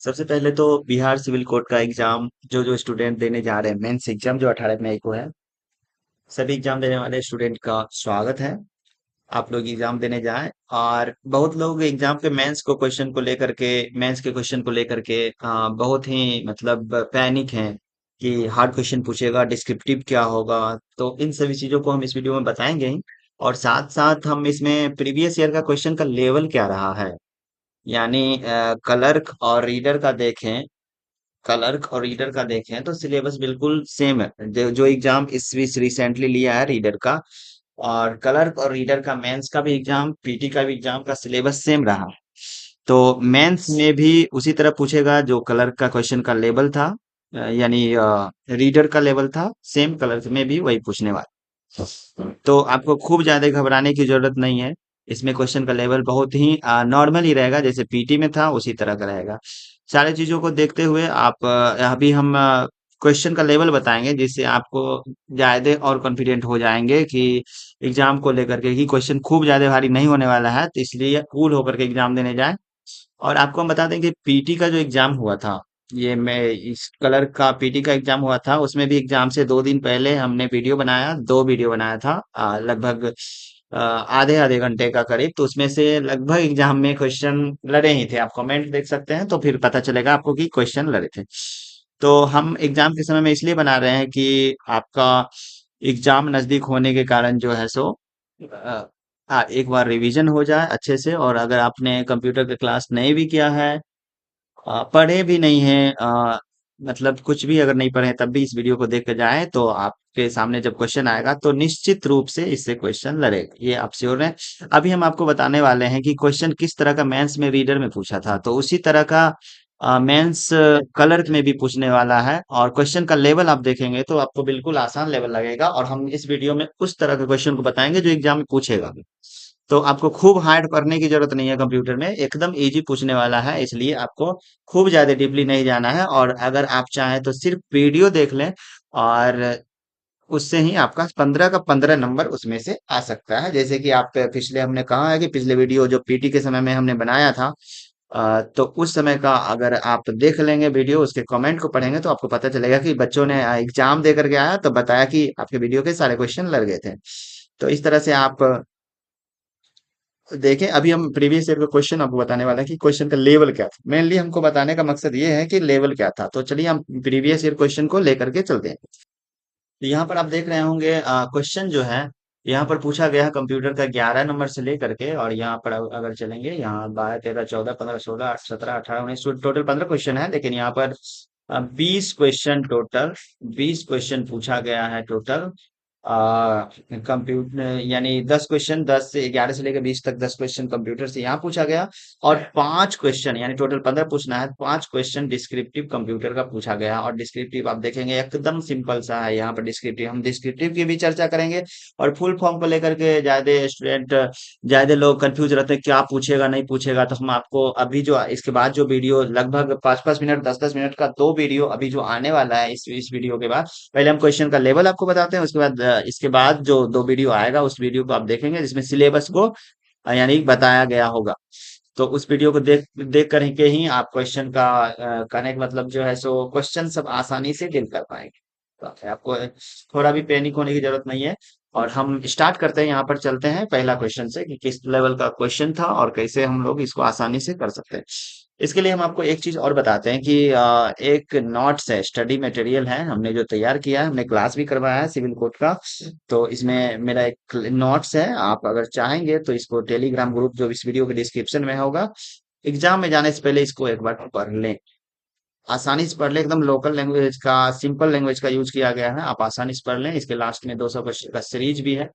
सबसे पहले तो बिहार सिविल कोड का एग्जाम जो जो स्टूडेंट देने जा रहे हैं, मेंस एग्जाम जो 18 मई को है, सभी एग्जाम देने वाले स्टूडेंट का स्वागत है। आप लोग एग्जाम देने जाएं। और बहुत लोग एग्जाम के मेंस के क्वेश्चन को लेकर के बहुत ही मतलब पैनिक हैं कि हार्ड क्वेश्चन पूछेगा, डिस्क्रिप्टिव क्या होगा। तो इन सभी चीजों को हम इस वीडियो में बताएंगे ही। और साथ साथ हम इसमें प्रीवियस ईयर का क्वेश्चन का लेवल क्या रहा है, यानी क्लर्क और रीडर का देखें। तो सिलेबस बिल्कुल सेम है। जो एग्जाम इस रिसेंटली लिया है रीडर का, और क्लर्क और रीडर का मेंस का भी एग्जाम, पीटी का भी एग्जाम का सिलेबस सेम रहा। तो मेंस में भी उसी तरह पूछेगा, जो क्लर्क का क्वेश्चन का लेवल था, यानी रीडर का लेवल था, सेम क्लर्क में भी वही पूछने वाला। तो आपको खूब ज्यादा घबराने की जरूरत नहीं है। इसमें क्वेश्चन का लेवल बहुत ही नॉर्मल ही रहेगा, जैसे पीटी में था उसी तरह का रहेगा। सारी चीजों को देखते हुए आप अभी हम क्वेश्चन का लेवल बताएंगे, जिससे आपको ज्यादा और कॉन्फिडेंट हो जाएंगे कि एग्जाम को लेकर के, कि क्वेश्चन खूब ज्यादा भारी नहीं होने वाला है, तो इसलिए कूल होकर के एग्जाम देने जाए। और आपको हम बता दें कि पीटी का जो एग्जाम हुआ था, ये मैं इस कलर का पीटी का एग्जाम हुआ था, उसमें भी एग्जाम से 2 दिन पहले हमने वीडियो बनाया, 2 वीडियो बनाया था, लगभग आधे आधे घंटे का करीब। तो उसमें से लगभग एग्जाम में क्वेश्चन लड़े ही थे। आप कमेंट देख सकते हैं तो फिर पता चलेगा आपको कि क्वेश्चन लड़े थे। तो हम एग्जाम के समय में इसलिए बना रहे हैं कि आपका एग्जाम नजदीक होने के कारण जो है सो एक बार रिवीजन हो जाए अच्छे से। और अगर आपने कंप्यूटर का क्लास नहीं भी किया है, पढ़े भी नहीं है, मतलब कुछ भी अगर नहीं पढ़े, तब भी इस वीडियो को देख कर जाए, तो आपके सामने जब क्वेश्चन आएगा तो निश्चित रूप से इससे क्वेश्चन लड़ेगा, ये आप श्योर हैं। अभी हम आपको बताने वाले हैं कि क्वेश्चन किस तरह का मेंस में रीडर में पूछा था, तो उसी तरह का मेंस कलर में भी पूछने वाला है। और क्वेश्चन का लेवल आप देखेंगे तो आपको बिल्कुल आसान लेवल लगेगा, और हम इस वीडियो में उस तरह के क्वेश्चन को बताएंगे जो एग्जाम में पूछेगा। तो आपको खूब हार्ड करने की जरूरत नहीं है, कंप्यूटर में एकदम इजी पूछने वाला है, इसलिए आपको खूब ज्यादा डीपली नहीं जाना है। और अगर आप चाहें तो सिर्फ वीडियो देख लें, और उससे ही आपका 15 का 15 नंबर उसमें से आ सकता है। जैसे कि आप पिछले, हमने कहा है कि पिछले वीडियो जो पीटी के समय में हमने बनाया था, तो उस समय का अगर आप देख लेंगे वीडियो, उसके कमेंट को पढ़ेंगे, तो आपको पता चलेगा कि बच्चों ने एग्जाम दे करके आया तो बताया कि आपके वीडियो के सारे क्वेश्चन लग गए थे। तो इस तरह से आप देखें। अभी हम प्रीवियस ईयर का क्वेश्चन आपको बताने वाले हैं कि क्वेश्चन का लेवल क्या था। मेनली हमको बताने का मकसद ये है कि लेवल क्या था। तो चलिए हम प्रीवियस ईयर क्वेश्चन को लेकर के चलते हैं। तो यहाँ पर आप देख रहे होंगे क्वेश्चन जो है, यहाँ पर पूछा गया है कंप्यूटर का 11 नंबर से लेकर के। और यहाँ पर अगर चलेंगे, यहाँ 12 13 14 15 16 18 19, टोटल 15 क्वेश्चन है, लेकिन यहाँ पर 20 क्वेश्चन पूछा गया है टोटल। कंप्यूटर यानी 10 क्वेश्चन, 10 से 11 से लेकर 20 तक 10 क्वेश्चन कंप्यूटर से यहाँ पूछा गया। और 5 क्वेश्चन, यानी टोटल 15 पूछना है, 5 क्वेश्चन डिस्क्रिप्टिव कंप्यूटर का पूछा गया। और डिस्क्रिप्टिव आप देखेंगे एकदम सिंपल सा है। यहाँ पर डिस्क्रिप्टिव, हम डिस्क्रिप्टिव की भी चर्चा करेंगे। और फुल फॉर्म को लेकर के ज्यादा लोग कंफ्यूज रहते हैं, क्या पूछेगा नहीं पूछेगा। तो हम आपको अभी जो इसके बाद जो वीडियो, लगभग 5-5 मिनट 10-10 मिनट का 2 वीडियो अभी जो आने वाला है, इस वीडियो के बाद पहले हम क्वेश्चन का लेवल आपको बताते हैं। उसके बाद इसके बाद जो 2 वीडियो आएगा, उस वीडियो को आप देखेंगे जिसमें सिलेबस को यानी बताया गया होगा। तो उस वीडियो को देख देख करके ही आप क्वेश्चन का करने का मतलब जो है सो क्वेश्चन सब आसानी से डील कर पाएंगे। तो आपको थोड़ा भी पैनिक होने की जरूरत नहीं है। और हम स्टार्ट करते हैं, यहाँ पर चलते हैं पहला क्वेश्चन से, कि किस लेवल का क्वेश्चन था और कैसे हम लोग इसको आसानी से कर सकते हैं। इसके लिए हम आपको एक चीज और बताते हैं कि एक नोट्स है, स्टडी मटेरियल है, हमने जो तैयार किया है, हमने क्लास भी करवाया है सिविल कोड का। तो इसमें मेरा एक नोट्स है, आप अगर चाहेंगे तो इसको टेलीग्राम ग्रुप जो इस वीडियो के डिस्क्रिप्शन में होगा, एग्जाम में जाने से पहले इसको एक बार पढ़ लें। आसानी से पढ़ लें, एकदम लोकल लैंग्वेज का, सिंपल लैंग्वेज का यूज किया गया है, आप आसानी से पढ़ लें। इसके लास्ट में 200 क्वेश्चन का सीरीज भी है।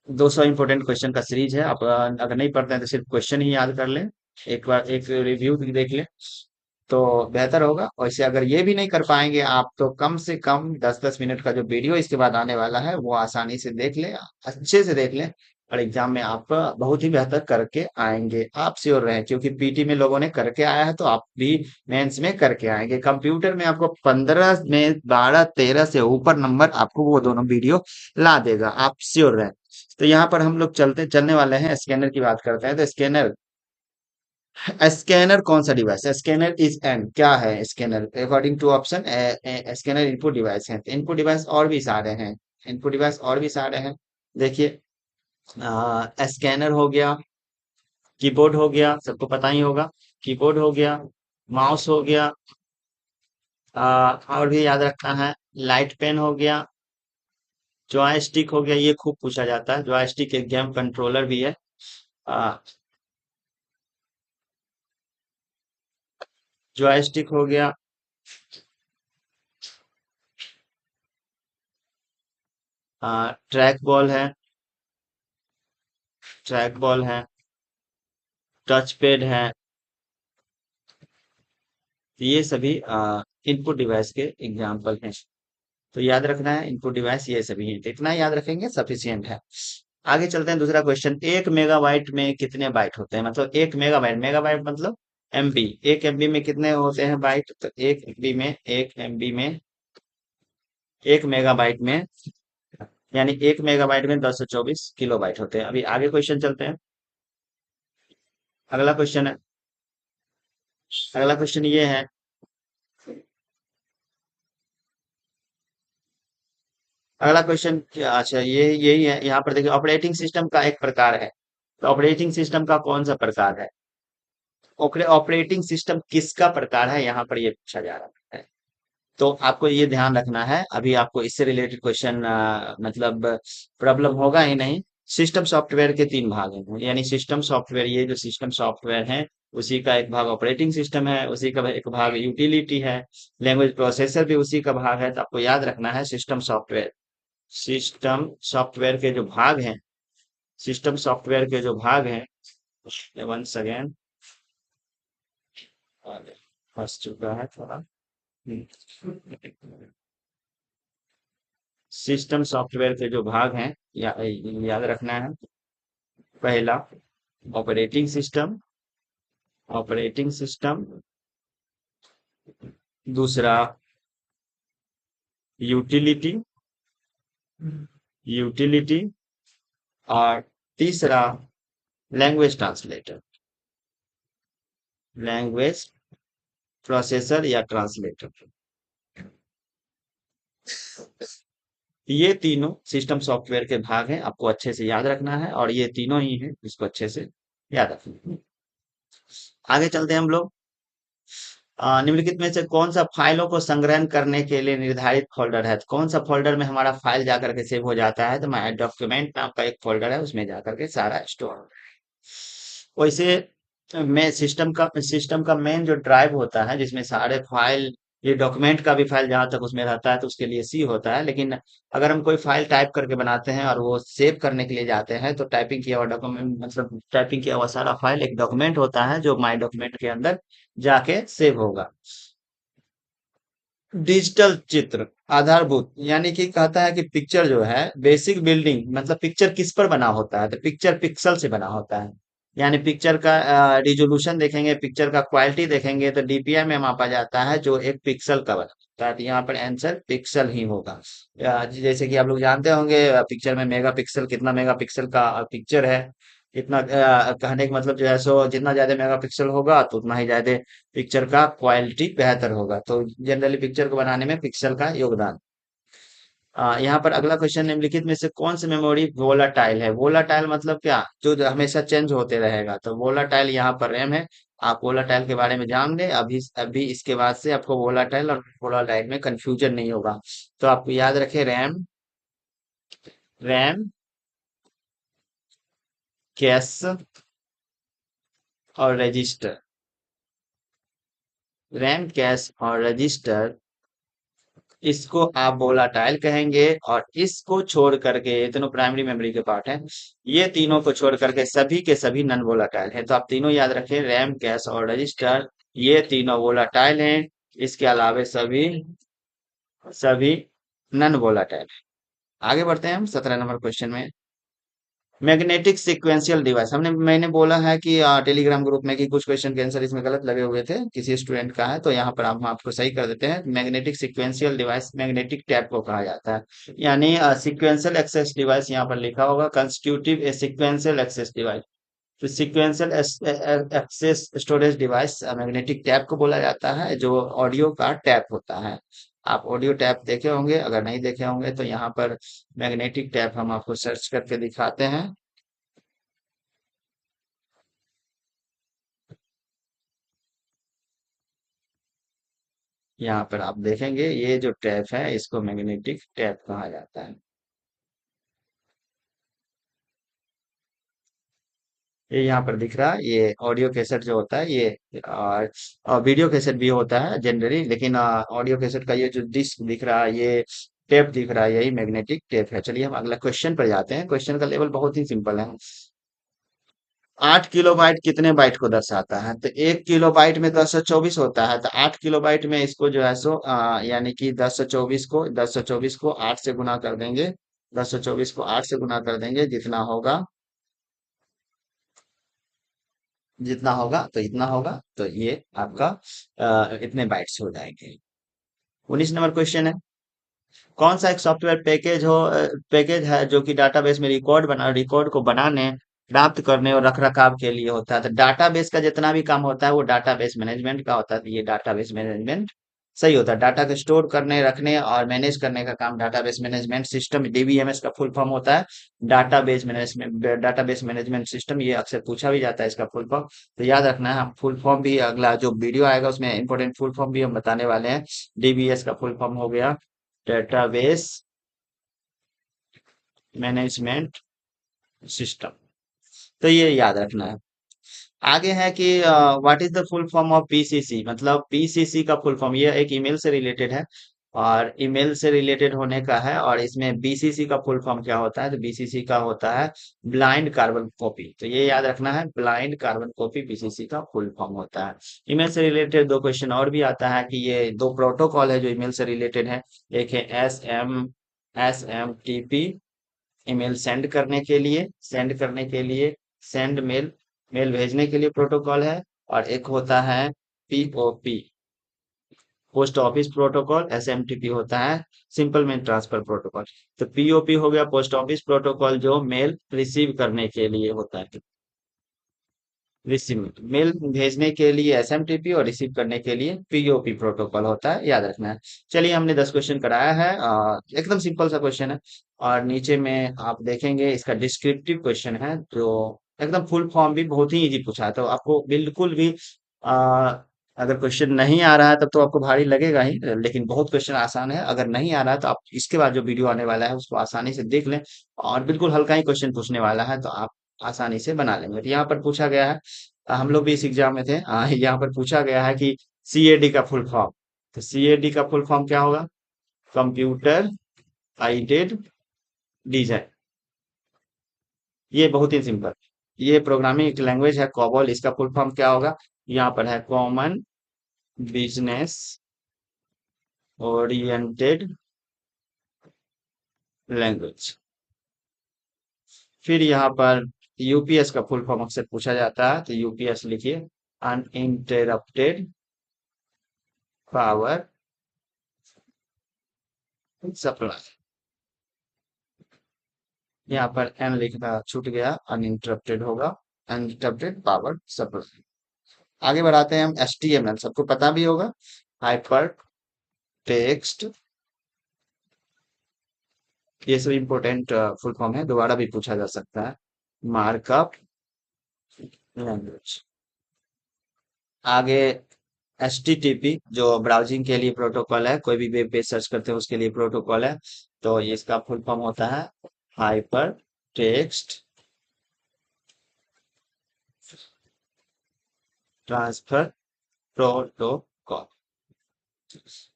200 इंपोर्टेंट क्वेश्चन का सीरीज है। आप अगर नहीं पढ़ते हैं तो सिर्फ क्वेश्चन ही याद कर लें, एक बार एक रिव्यू भी देख लें तो बेहतर होगा। वैसे अगर ये भी नहीं कर पाएंगे आप, तो कम से कम 10-10 मिनट का जो वीडियो इसके बाद आने वाला है, वो आसानी से देख लें, अच्छे से देख लें। और एग्जाम में आप बहुत ही बेहतर करके आएंगे, आप श्योर रहें, क्योंकि पीटी में लोगों ने करके आया है, तो आप भी मेंस में करके आएंगे। कंप्यूटर में आपको 15 में 12-13 से ऊपर नंबर आपको वो दोनों वीडियो ला देगा, आप श्योर रहें। तो यहाँ पर हम लोग चलने वाले हैं, स्कैनर की बात करते हैं। तो स्कैनर स्कैनर कौन सा डिवाइस है? स्कैनर इज एन क्या है? Scanner according to option, scanner input device है। इनपुट डिवाइस और भी सारे हैं, इनपुट डिवाइस और भी सारे हैं। देखिए, स्कैनर हो गया, कीबोर्ड हो गया, सबको पता ही होगा। कीबोर्ड हो गया, माउस हो गया, और भी याद रखना है। लाइट पेन हो गया, जॉयस्टिक हो गया, ये खूब पूछा जाता है। जॉयस्टिक एक गेम कंट्रोलर भी है। जॉयस्टिक हो गया, ट्रैक बॉल है, ट्रैक बॉल है, टच पैड है। तो ये सभी इनपुट डिवाइस के एग्जाम्पल हैं। तो याद रखना है, इनपुट डिवाइस ये सभी हैं। तो इतना याद रखेंगे सफिशियंट है। आगे चलते हैं, दूसरा क्वेश्चन। 1 मेगाबाइट में कितने बाइट होते हैं? मतलब 1 मेगाबाइट, मेगाबाइट मतलब एमबी। 1 एमबी में कितने होते हैं बाइट? तो 1 मेगाबाइट में, यानी 1 मेगाबाइट में 224 किलोबाइट होते हैं। अभी आगे क्वेश्चन चलते हैं। अगला क्वेश्चन है, अगला क्वेश्चन ये है। अगला क्वेश्चन, अच्छा ये यही है। यहाँ पर देखिए, ऑपरेटिंग सिस्टम का एक प्रकार है। तो ऑपरेटिंग सिस्टम का कौन सा प्रकार है? ऑपरेटिंग सिस्टम किसका प्रकार है, यहाँ पर ये पूछा जा रहा है। तो आपको ये ध्यान रखना है, अभी आपको इससे रिलेटेड क्वेश्चन मतलब प्रॉब्लम होगा ही नहीं। सिस्टम सॉफ्टवेयर के 3 भाग हैं, यानी सिस्टम सॉफ्टवेयर, ये जो सिस्टम सॉफ्टवेयर है उसी का एक भाग ऑपरेटिंग सिस्टम है, उसी का एक भाग यूटिलिटी है, लैंग्वेज प्रोसेसर भी उसी का भाग है। तो आपको याद रखना है सिस्टम सॉफ्टवेयर। सिस्टम सॉफ्टवेयर के जो भाग हैं, सिस्टम सॉफ्टवेयर के जो भाग हैं, वंस अगेन फंस चुका है थोड़ा। सिस्टम सॉफ्टवेयर के जो भाग हैं, याद रखना है। पहला ऑपरेटिंग सिस्टम, ऑपरेटिंग सिस्टम। दूसरा यूटिलिटी, यूटिलिटी। और तीसरा लैंग्वेज ट्रांसलेटर, लैंग्वेज प्रोसेसर या ट्रांसलेटर। ये तीनों सिस्टम सॉफ्टवेयर के भाग हैं, आपको अच्छे से याद रखना है, और ये तीनों ही हैं, इसको अच्छे से याद रखना है। आगे चलते हैं हम लोग। निम्नलिखित में से कौन सा फाइलों को संग्रहण करने के लिए निर्धारित फोल्डर है? तो कौन सा फोल्डर में हमारा फाइल जाकर के सेव हो जाता है? तो माई डॉक्यूमेंट नाम का एक फोल्डर है, उसमें जाकर के सारा स्टोर होता है। वैसे मैं सिस्टम का मेन जो ड्राइव होता है, जिसमें सारे फाइल, ये डॉक्यूमेंट का भी फाइल जहां तक उसमें रहता है, तो उसके लिए सी होता है। लेकिन अगर हम कोई फाइल टाइप करके बनाते हैं और वो सेव करने के लिए जाते हैं, तो टाइपिंग किया हुआ डॉक्यूमेंट, मतलब टाइपिंग किया हुआ सारा फाइल एक डॉक्यूमेंट होता है, जो माई डॉक्यूमेंट के अंदर जाके सेव होगा। डिजिटल चित्र आधारभूत, यानी कि कहता है कि पिक्चर जो है बेसिक बिल्डिंग, मतलब पिक्चर किस पर बना होता है? तो पिक्चर पिक्सल से बना होता है। यानी पिक्चर का रिजोल्यूशन देखेंगे, पिक्चर का क्वालिटी देखेंगे, तो डीपीआई में मापा जाता है, जो एक पिक्सल का बना होता है। तो यहाँ पर आंसर पिक्सल ही होगा। जैसे कि आप लोग जानते होंगे, पिक्चर में मेगापिक्सल, कितना मेगापिक्सल का पिक्चर है, इतना कहने का मतलब जो है सो, जितना ज्यादा मेगापिक्सल होगा तो उतना ही ज्यादा पिक्चर का क्वालिटी बेहतर होगा। तो जनरली पिक्चर को बनाने में पिक्सल का योगदान। यहाँ पर अगला क्वेश्चन, निम्नलिखित में से कौन सी मेमोरी वोलाटाइल है? वोलाटाइल मतलब क्या? जो हमेशा चेंज होते रहेगा। तो वोलाटाइल यहाँ पर रैम है। आप वोलाटाइल के बारे में जान लें, अभी अभी इसके बाद से आपको वोलाटाइल और वोलाटाइल में कंफ्यूजन नहीं होगा। तो आप याद रखें, रैम, रैम, कैश और रजिस्टर। रैम, कैश और रजिस्टर, इसको आप वोलाटाइल कहेंगे। और इसको छोड़ करके, ये तीनों प्राइमरी मेमोरी के पार्ट हैं, ये तीनों को छोड़ करके सभी के सभी नॉन वोलाटाइल हैं। तो आप तीनों याद रखें, रैम, कैश और रजिस्टर, ये तीनों वोलाटाइल हैं। इसके अलावा सभी सभी नॉन वोलाटाइल। आगे बढ़ते हैं हम 17 नंबर क्वेश्चन में। मैग्नेटिक सीक्वेंशियल डिवाइस, मैंने बोला है कि टेलीग्राम ग्रुप में कि कुछ क्वेश्चन के आंसर इसमें गलत लगे हुए थे किसी स्टूडेंट का है, तो यहाँ पर हम आपको सही कर देते हैं। Magnetic sequential device magnetic tape को कहा जाता है, यानी सीक्वेंशियल एक्सेस डिवाइस यहाँ पर लिखा होगा, constitutive a sequential access device. तो sequential access storage device magnetic tape को बोला जाता है, जो ऑडियो का टैप होता है। आप ऑडियो टैप देखे होंगे, अगर नहीं देखे होंगे तो यहाँ पर मैग्नेटिक टैप हम आपको सर्च करके दिखाते हैं। यहाँ पर आप देखेंगे ये जो टैप है इसको मैग्नेटिक टैप कहा जाता है। ये यहाँ पर दिख रहा है, ये ऑडियो कैसेट जो होता है ये, और वीडियो कैसेट भी होता है जनरली, लेकिन ऑडियो कैसेट का ये जो डिस्क दिख रहा है, ये टेप दिख रहा है, यही मैग्नेटिक टेप है। चलिए हम अगला क्वेश्चन पर जाते हैं। क्वेश्चन का लेवल बहुत ही सिंपल है। 8 किलोबाइट कितने बाइट को दर्शाता है? तो 1 किलोबाइट में 1024 होता है, तो 8 किलोबाइट में इसको जो है सो यानी कि 1024 को 8 से गुना कर देंगे। 1024 को 8 से गुना कर देंगे, जितना होगा तो इतना होगा, तो ये आपका इतने बाइट्स हो जाएंगे। 19 नंबर क्वेश्चन है, कौन सा एक सॉफ्टवेयर पैकेज है जो कि डाटाबेस में रिकॉर्ड को बनाने, प्राप्त करने और रख रखाव के लिए होता है? तो डाटाबेस का जितना भी काम होता है वो डाटाबेस मैनेजमेंट का होता है। तो ये डाटाबेस मैनेजमेंट सही होता है। डाटा को स्टोर करने, रखने और मैनेज करने का काम डाटाबेस मैनेजमेंट सिस्टम, डीबीएमएस का फुल फॉर्म होता है। डाटाबेस मैनेजमेंट सिस्टम, ये अक्सर पूछा भी जाता है इसका फुल फॉर्म। तो याद रखना है, हम फुल फॉर्म भी अगला जो वीडियो आएगा उसमें इंपॉर्टेंट फुल फॉर्म भी हम बताने वाले हैं। डीबीएस का फुल फॉर्म हो गया डेटाबेस मैनेजमेंट सिस्टम। तो ये याद रखना है। आगे है कि what is the full form of PCC, मतलब पीसीसी का फुल फॉर्म, ये एक ईमेल से रिलेटेड है और ईमेल से रिलेटेड होने का है। और इसमें बीसीसी का फुल फॉर्म क्या होता है? तो बीसीसी का होता है ब्लाइंड कार्बन कॉपी। तो ये याद रखना है, ब्लाइंड कार्बन कॉपी बीसीसी का फुल फॉर्म होता है। ईमेल से रिलेटेड दो क्वेश्चन और भी आता है कि ये दो प्रोटोकॉल है जो ईमेल से रिलेटेड है। एक है S M T P, email send करने के लिए सेंड मेल, मेल भेजने के लिए प्रोटोकॉल है। और एक होता है POP, post office protocol. SMTP होता है सिंपल मेल ट्रांसफर प्रोटोकॉल। तो पीओपी हो गया पोस्ट ऑफिस प्रोटोकॉल, जो मेल रिसीव करने के लिए होता है। रिसीव मेल भेजने के लिए एसएमटीपी और रिसीव करने के लिए पीओपी प्रोटोकॉल होता है, याद रखना है। चलिए हमने 10 क्वेश्चन कराया है, एकदम सिंपल सा क्वेश्चन है। और नीचे में आप देखेंगे इसका डिस्क्रिप्टिव क्वेश्चन है, जो एकदम फुल फॉर्म भी बहुत ही इजी पूछा है। तो आपको बिल्कुल भी अगर क्वेश्चन नहीं आ रहा है तब तो आपको भारी लगेगा ही, लेकिन बहुत क्वेश्चन आसान है। अगर नहीं आ रहा है तो आप इसके बाद जो वीडियो आने वाला है उसको आसानी से देख लें, और बिल्कुल हल्का ही क्वेश्चन पूछने वाला है, तो आप आसानी से बना लेंगे। तो यहाँ पर पूछा गया है, हम लोग भी इस एग्जाम में थे, यहाँ पर पूछा गया है कि सीएडी का फुल फॉर्म। तो सीएडी का फुल फॉर्म क्या होगा? Computer aided design. ये बहुत ही सिंपल, ये प्रोग्रामिंग लैंग्वेज है कॉबॉल। इसका फुल फॉर्म क्या होगा? यहाँ पर है कॉमन बिजनेस ओरिएंटेड लैंग्वेज। फिर यहाँ पर यूपीएस का फुल फॉर्म अक्सर पूछा जाता है, तो यूपीएस लिखिए, अनइंटरप्टेड पावर सप्लाई। यहाँ पर एन लिखना छूट गया, अनइंटरप्टेड होगा, अनइंटरप्टेड पावर सप्लाई। आगे बढ़ाते हैं हम। एचटीएमएल सबको पता भी होगा, हाइपर टेक्स्ट, ये सब इंपॉर्टेंट फुल फॉर्म है, दोबारा भी पूछा जा सकता है। Markup language. आगे एचटीटीपी जो ब्राउजिंग के लिए प्रोटोकॉल है, कोई भी वेब पेज सर्च करते हैं उसके लिए प्रोटोकॉल है। तो ये इसका फुल फॉर्म होता है हाइपर टेक्स्ट ट्रांसफर प्रोटोकॉल।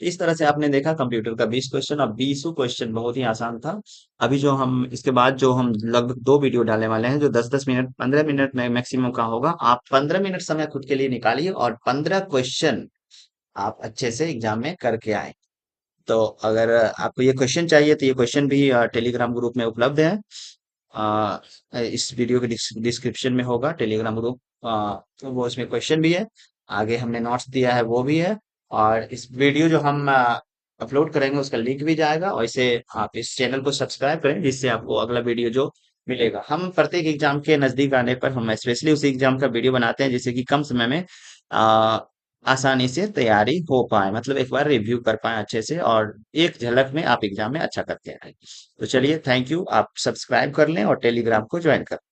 इस तरह से आपने देखा कंप्यूटर का 20 क्वेश्चन, और 20 क्वेश्चन बहुत ही आसान था। अभी जो हम इसके बाद जो हम लगभग दो वीडियो डालने वाले हैं, जो 10-10 मिनट 15 मिनट में मैक्सिमम का होगा, आप 15 मिनट समय खुद के लिए निकालिए और 15 क्वेश्चन आप अच्छे से एग्जाम में करके आए। तो अगर आपको ये क्वेश्चन चाहिए तो ये क्वेश्चन भी टेलीग्राम ग्रुप में उपलब्ध है। अ, इस वीडियो के डिस्क्रिप्शन में होगा टेलीग्राम ग्रुप, तो वो इसमें क्वेश्चन भी है, आगे हमने नोट्स दिया है वो भी है, और इस वीडियो जो हम अपलोड करेंगे उसका लिंक भी जाएगा। और इसे आप इस चैनल को सब्सक्राइब करें, जिससे आपको अगला वीडियो जो मिलेगा। हम प्रत्येक एग्जाम के नजदीक आने पर हम स्पेशली उस एग्जाम का वीडियो बनाते हैं, जिससे कि कम समय में आ, आसानी से तैयारी हो पाए, मतलब एक बार रिव्यू कर पाए अच्छे से, और एक झलक में आप एग्जाम में अच्छा करके आए। तो चलिए, थैंक यू। आप सब्सक्राइब कर लें और टेलीग्राम को ज्वाइन कर लें।